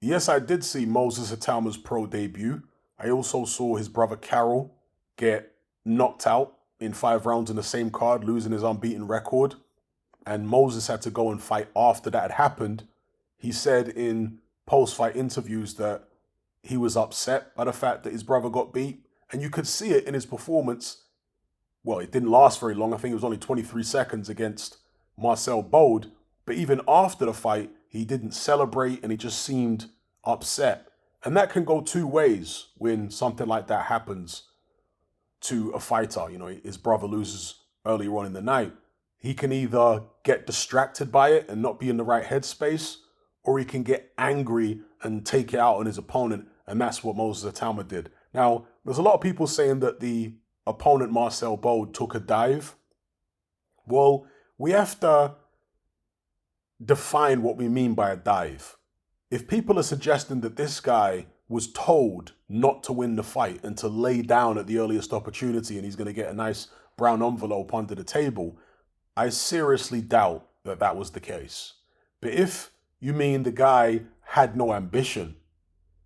Yes, I did see Moses Itauma's pro debut. I also saw his brother Carroll get knocked out in 5 rounds in the same card, losing his unbeaten record. And Moses had to go and fight after that had happened. He said in post fight interviews that he was upset by the fact that his brother got beat. And you could see it in his performance. Well, it didn't last very long. I think it was only 23 seconds against Marcel Bode. But even after the fight, he didn't celebrate and he just seemed upset. And that can go two ways when something like that happens to a fighter. You know, his brother loses earlier on in the night. He can either get distracted by it and not be in the right headspace, or he can get angry and take it out on his opponent. And that's what Moses Itauma did. Now, there's a lot of people saying that the opponent, Marcel Bode, took a dive. Well, we have to define what we mean by a dive. If people are suggesting that this guy was told not to win the fight and to lay down at the earliest opportunity and he's going to get a nice brown envelope under the table, I seriously doubt that that was the case. But if you mean the guy had no ambition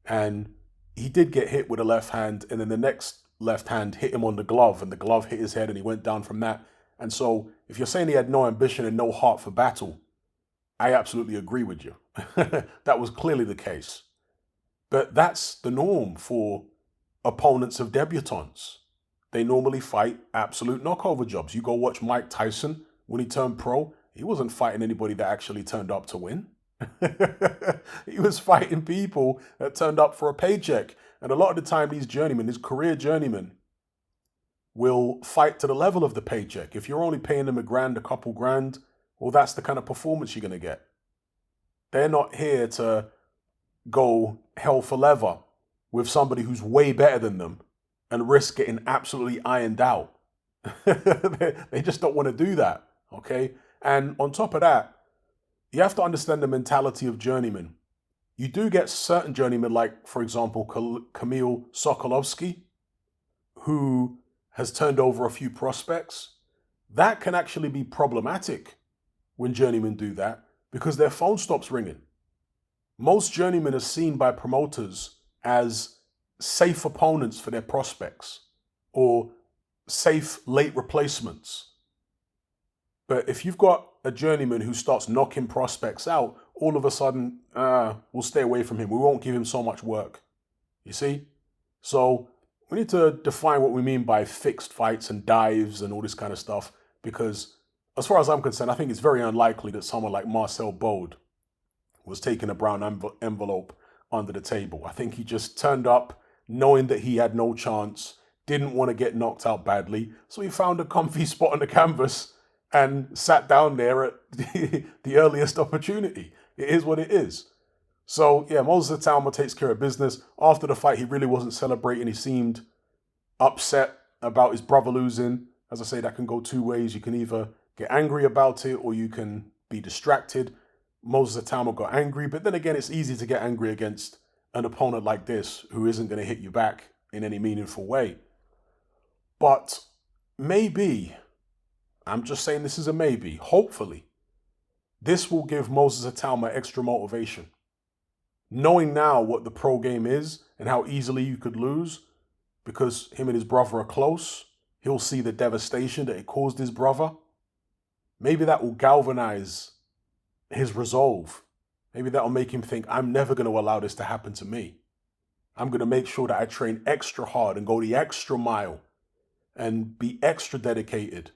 and he did get hit with a left hand and then the next left hand hit him on the glove and the glove hit his head and he went down from that. And so if you're saying he had no ambition and no heart for battle, I absolutely agree with you. That was clearly the case. But that's the norm for opponents of debutants. They normally fight absolute knockover jobs. You go watch Mike Tyson when he turned pro, he wasn't fighting anybody that actually turned up to win. He was fighting people that turned up for a paycheck. And a lot of the time, these journeymen, these career journeymen, will fight to the level of the paycheck. If you're only paying them $1,000, a couple grand, well, that's the kind of performance you're going to get. They're not here to go hell for leather with somebody who's way better than them and risk getting absolutely ironed out. They just don't want to do that, okay? And on top of that, you have to understand the mentality of journeymen. You do get certain journeymen, like, for example, Kamil Sokolovsky, who has turned over a few prospects. That can actually be problematic when journeymen do that because their phone stops ringing. Most journeymen are seen by promoters as safe opponents for their prospects or safe late replacements. But if you've got a journeyman who starts knocking prospects out, all of a sudden, we'll stay away from him. We won't give him so much work. You see? So we need to define what we mean by fixed fights and dives and all this kind of stuff, because as far as I'm concerned, I think it's very unlikely that someone like Marcel Bode was taking a brown envelope under the table. I think he just turned up knowing that he had no chance, didn't want to get knocked out badly, so he found a comfy spot on the canvas and sat down there at the earliest opportunity. It is what it is. So yeah, Moses Itauma takes care of business. After the fight, he really wasn't celebrating. He seemed upset about his brother losing. As I say, that can go two ways. You can either get angry about it or you can be distracted. Moses Itauma got angry, but then again, it's easy to get angry against an opponent like this who isn't going to hit you back in any meaningful way. But maybe, I'm just saying this is a maybe, hopefully, this will give Moses Itauma extra motivation. Knowing now what the pro game is and how easily you could lose because him and his brother are close, he'll see the devastation that it caused his brother. Maybe that will galvanize his resolve. Maybe that'll make him think, I'm never going to allow this to happen to me. I'm going to make sure that I train extra hard and go the extra mile and be extra dedicated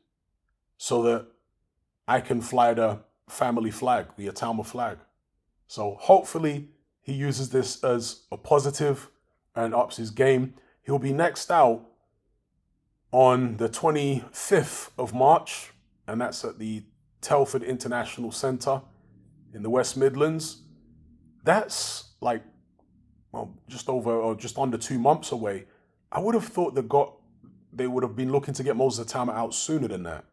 so that I can fly the family flag, the Itauma flag. So hopefully he uses this as a positive and ups his game. He'll be next out on the 25th of March, and that's at the Telford International Centre in the West Midlands. That's like just over or just under 2 months away. I would have thought they would have been looking to get Moses Itauma out sooner than that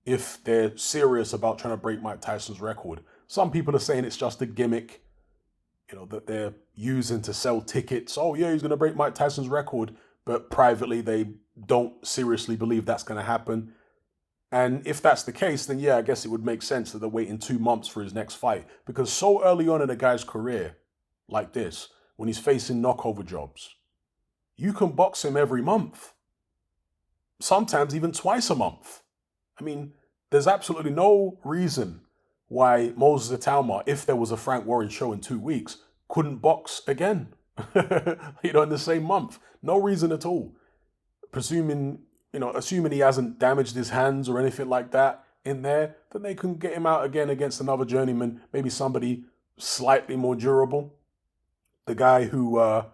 if they're serious about trying to break Mike Tyson's record. Some people are saying it's just a gimmick, that they're using to sell tickets. Oh yeah, he's going to break Mike Tyson's record, but privately they don't seriously believe that's going to happen. And if that's the case, then yeah, I guess it would make sense that they're waiting 2 months for his next fight, because so early on in a guy's career, like this, when he's facing knockover jobs, you can box him every month. Sometimes even twice a month. I mean, there's absolutely no reason why Moses Itauma, if there was a Frank Warren show in 2 weeks, couldn't box again, in the same month. No reason at all. Assuming he hasn't damaged his hands or anything like that in there, then they can get him out again against another journeyman, maybe somebody slightly more durable. The guy who, what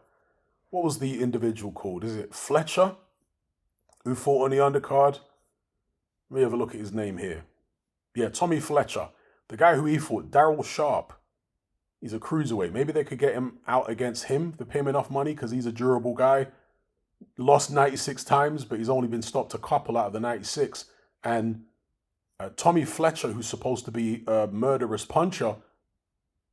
was the individual called? Is it Fletcher, who fought on the undercard? Let me have a look at his name here. Yeah, Tommy Fletcher. The guy who he fought, Daryl Sharp. He's a cruiserweight. Maybe they could get him out against him to pay him enough money because he's a durable guy. Lost 96 times, but he's only been stopped a couple out of the 96. And Tommy Fletcher, who's supposed to be a murderous puncher,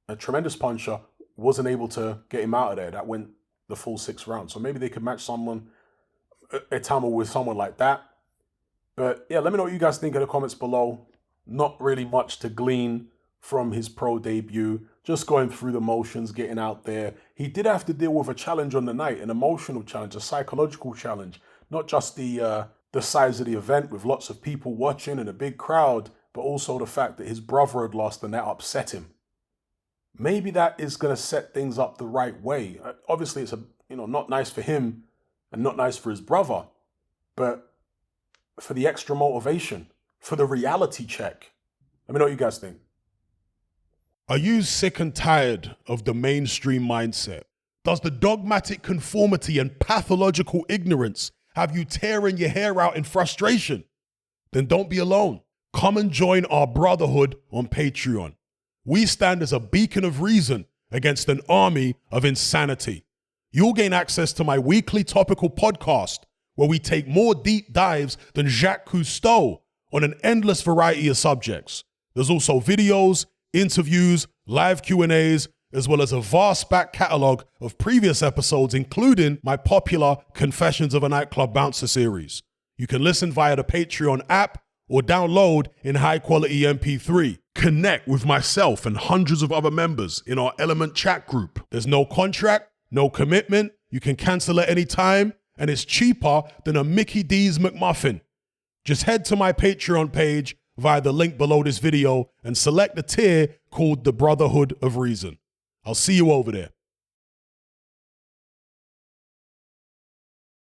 a tremendous puncher, wasn't able to get him out of there. That went the full 6 rounds. So maybe they could match Itauma with someone like that. But yeah, let me know what you guys think in the comments below. Not really much to glean from his pro debut. Just going through the motions, getting out there. He did have to deal with a challenge on the night, an emotional challenge, a psychological challenge. Not just the size of the event with lots of people watching and a big crowd, but also the fact that his brother had lost and that upset him. Maybe that is going to set things up the right way. Obviously, it's not nice for him and not nice for his brother, but for the extra motivation, for the reality check. Let me know what you guys think. Are you sick and tired of the mainstream mindset? Does the dogmatic conformity and pathological ignorance have you tearing your hair out in frustration? Then don't be alone. Come and join our brotherhood on Patreon. We stand as a beacon of reason against an army of insanity. You'll gain access to my weekly topical podcast where we take more deep dives than Jacques Cousteau on an endless variety of subjects. There's also videos, interviews, live Q&As, as well as a vast back catalogue of previous episodes, including my popular Confessions of a Nightclub Bouncer series. You can listen via the Patreon app or download in high-quality MP3. Connect with myself and hundreds of other members in our Element chat group. There's no contract, no commitment, you can cancel at any time, and it's cheaper than a Mickey D's McMuffin. Just head to my Patreon page via the link below this video and select the tier called the Brotherhood of Reason. I'll see you over there.